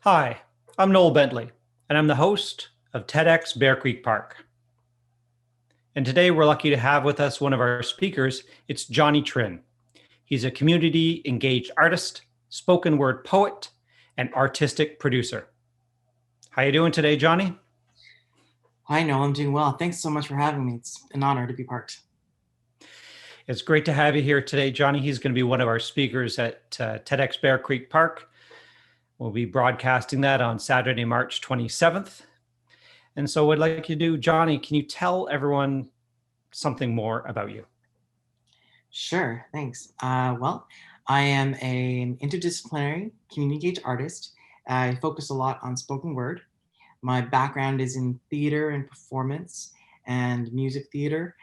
Hi, I'm Noel Bentley, and I'm the host of TEDxBearCreekPark. And today we're lucky to have with us one of our speakers. It's Johnny Trinh. He's a community engaged artist, spoken word poet, and artistic producer. How you doing today, Johnny? Hi, Noel. I'm doing well. Thanks so much for having me. It's an honor to be part. It's great to have you here today, Johnny. He's going to be one of our speakers at TEDxBearCreekPark. We'll be broadcasting that on Saturday, March 27th. And so what I'd like you to do, Johnny, can you tell everyone something more about you? Sure, thanks. I am an interdisciplinary community engaged artist. I focus a lot on spoken word. My background is in theater and performance and music theater,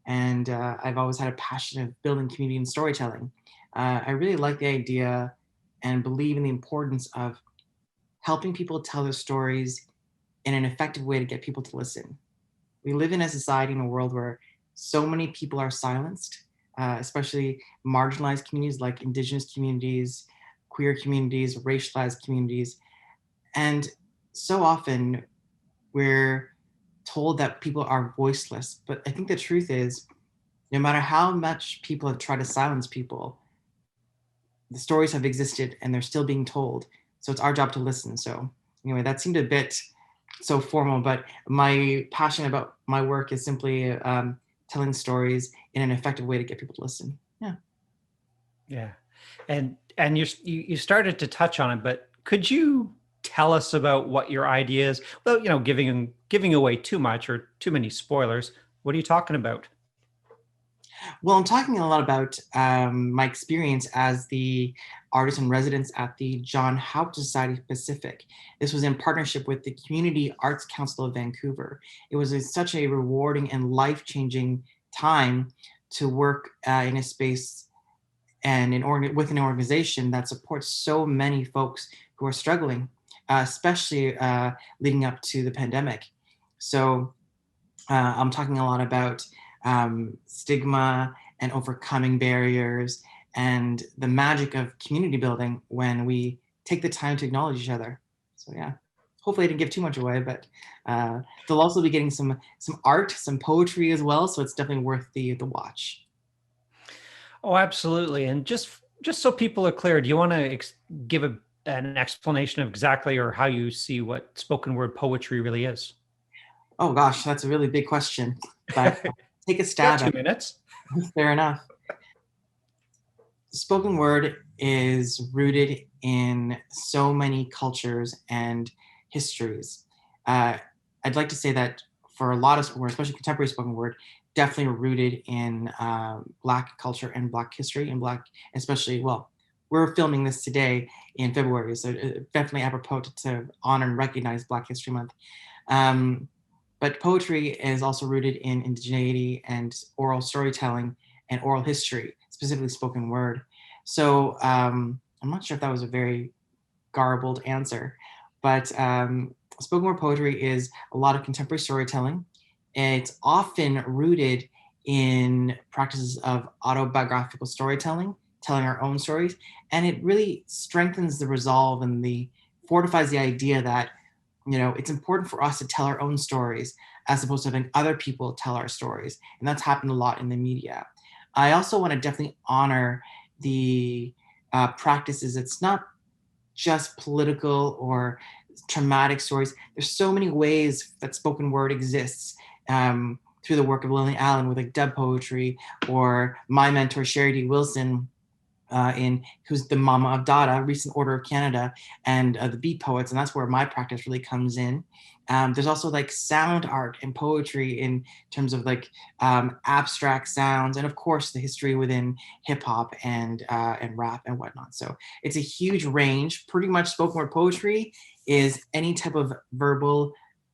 and I've always had a passion of building community and storytelling. I really like the idea and believe in the importance of helping people tell their stories in an effective way to get people to listen. We live in a society in a world where so many people are silenced, especially marginalized communities like indigenous communities, queer communities, racialized communities. And so often we're told that people are voiceless. But I think the truth is, no matter how much people have tried to silence people, the stories have existed and they're still being told. So it's our job to listen. So anyway, that seemed a bit so formal, but my passion about my work is simply telling stories in an effective way to get people to listen. Yeah. Yeah, and you started to touch on it, but could you tell us about what your idea is? Well, giving away too much or too many spoilers. What are you talking about? Well, I'm talking a lot about my experience as the artist in residence at the John Hopkins Society Pacific. This was in partnership with the Community Arts Council of Vancouver. It was such a rewarding and life-changing time to work in a space and with an organization that supports so many folks who are struggling, especially leading up to the pandemic. So I'm talking a lot about stigma and overcoming barriers and the magic of community building when we take the time to acknowledge each other. So yeah, hopefully I didn't give too much away, but they'll also be getting some art, some poetry as well. So it's definitely worth the watch. Oh, absolutely. And just so people are clear, do you want to give an explanation of exactly or how you see what spoken word poetry really is? Oh gosh, that's a really big question, but take a Got stab two at minutes. it. Fair enough. Spoken word is rooted in so many cultures and histories. Uh, I'd like to say that for a lot of spoken word, especially contemporary spoken word, definitely rooted in Black culture and Black history and Black, especially, well, we're filming this today in February, so definitely apropos to honor and recognize Black History Month. Um, but poetry is also rooted in indigeneity and oral storytelling and oral history, specifically spoken word. So I'm not sure if that was a very garbled answer, but spoken word poetry is a lot of contemporary storytelling. It's often rooted in practices of autobiographical storytelling, telling our own stories, and it really strengthens the resolve and the fortifies the idea that it's important for us to tell our own stories as opposed to having other people tell our stories, and that's happened a lot in the media. I also want to definitely honor the practices. It's not just political or traumatic stories. There's so many ways that spoken word exists through the work of Lily Allen with like dub poetry, or my mentor Sherry D. Wilson, in who's the mama of Dada, Recent Order of Canada, and the Beat Poets, and that's where my practice really comes in. There's also like sound art and poetry in terms of like abstract sounds, and of course the history within hip hop and rap and whatnot. So it's a huge range. Pretty much spoken word poetry is any type of verbal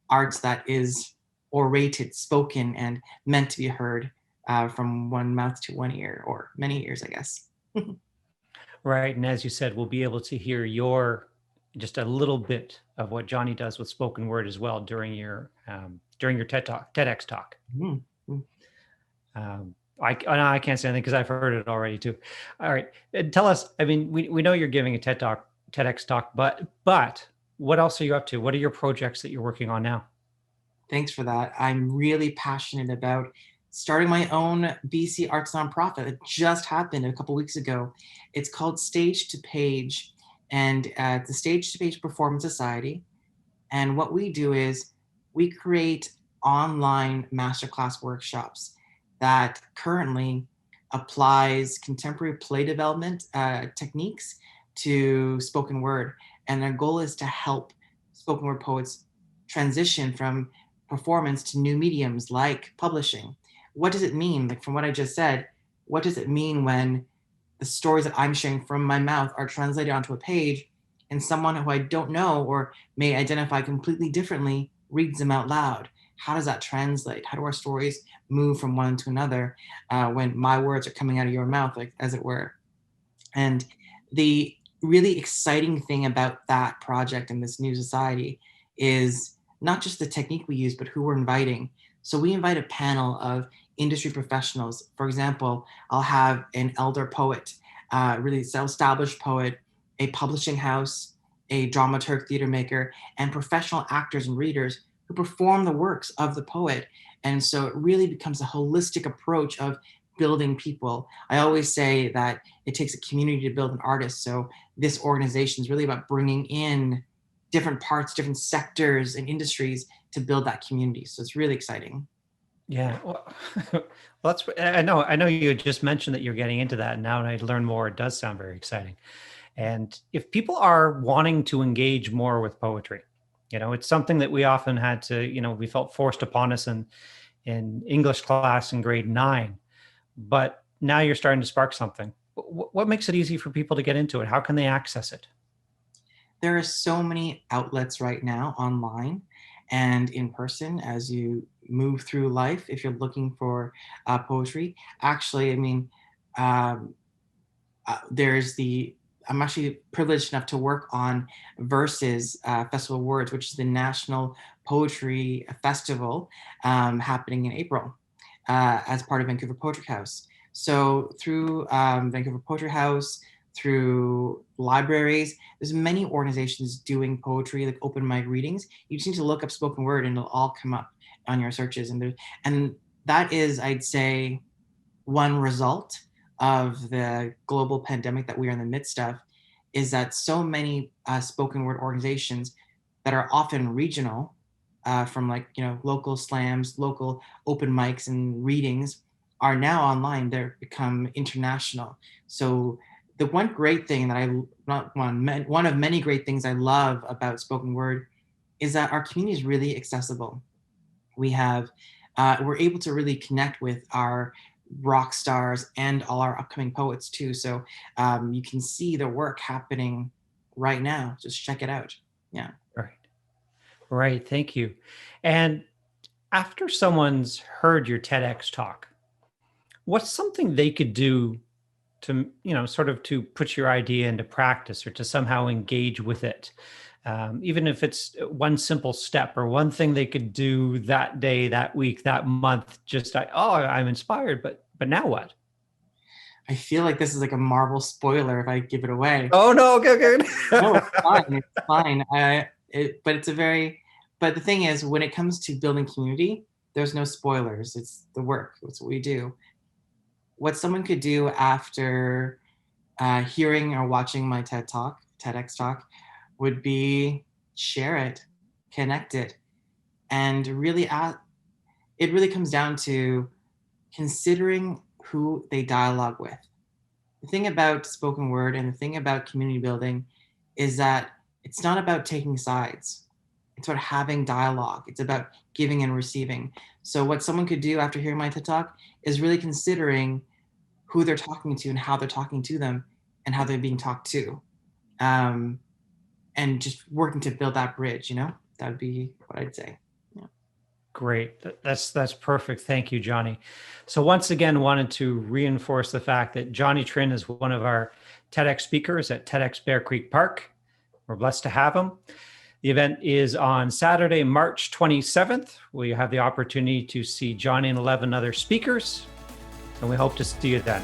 arts that is orated, spoken, and meant to be heard from one mouth to one ear, or many ears, I guess. Right. And as you said, we'll be able to hear your just a little bit of what Johnny does with spoken word as well during your TEDx talk. Mm-hmm. I can't say anything because I've heard it already too. All right, and tell us. I mean, we know you're giving a TED talk TEDx talk, but what else are you up to? What are your projects that you're working on now? Thanks for that. I'm really passionate about starting my own BC arts nonprofit. It just happened a couple weeks ago. It's called Stage to Page, and it's the Stage to Page Performance Society. And what we do is we create online masterclass workshops that currently applies contemporary play development techniques to spoken word. And our goal is to help spoken word poets transition from performance to new mediums like publishing. What does it mean? Like from what I just said, what does it mean when the stories that I'm sharing from my mouth are translated onto a page and someone who I don't know or may identify completely differently reads them out loud? How does that translate? How do our stories move from one to another when my words are coming out of your mouth, like as it were? And the really exciting thing about that project and this new society is not just the technique we use, but who we're inviting. So we invite a panel of industry professionals. For example, I'll have an elder poet, really established poet, a publishing house, a dramaturg, theater maker, and professional actors and readers who perform the works of the poet. And so it really becomes a holistic approach of building people. I always say that it takes a community to build an artist. So this organization is really about bringing in different parts, different sectors and industries to build that community. So it's really exciting. Yeah, well, that's. I know. You just mentioned that you're getting into that, and now I learn more. It does sound very exciting. And if people are wanting to engage more with poetry, it's something that we often had to, we felt forced upon us in English class in grade 9. But now you're starting to spark something. What makes it easy for people to get into it? How can they access it? There are so many outlets right now online and in person as you move through life. If you're looking for poetry, actually, I mean, um, I'm actually privileged enough to work on Verses Festival of Words, which is the National Poetry Festival happening in April as part of Vancouver Poetry House. So through Vancouver Poetry House, through libraries, there's many organizations doing poetry, like open mic readings. You just need to look up spoken word and it'll all come up on your searches. And that is, I'd say, one result of the global pandemic that we are in the midst of, is that so many spoken word organizations that are often regional, from local slams, local open mics and readings, are now online. They're become international. So the one great thing that one of many great things I love about spoken word is that our community is really accessible. We're able to really connect with our rock stars and all our upcoming poets too. So you can see the work happening right now. Just check it out. Yeah. Right. Thank you. And after someone's heard your TEDx talk, what's something they could do to, sort of to put your idea into practice or to somehow engage with it? Even if it's one simple step or one thing they could do that day, that week, that month, I'm inspired, but now what? I feel like this is like a Marvel spoiler if I give it away. Oh no, okay. No, it's fine. It's fine. But the thing is, when it comes to building community, there's no spoilers. It's the work. It's what we do. What someone could do after hearing or watching my TEDx talk, would be share it, connect it, and it really comes down to considering who they dialogue with. The thing about spoken word and the thing about community building is that it's not about taking sides. It's about having dialogue. It's about giving and receiving. So what someone could do after hearing my TED Talk is really considering who they're talking to and how they're talking to them and how they're being talked to. And just working to build that bridge, that would be what I'd say. Yeah. Great. That's perfect. Thank you, Johnny. So once again, wanted to reinforce the fact that Johnny Trinh is one of our TEDx speakers at TEDxBearCreekPark. We're blessed to have him. The event is on Saturday, March 27th. We have the opportunity to see Johnny and 11 other speakers, and we hope to see you then.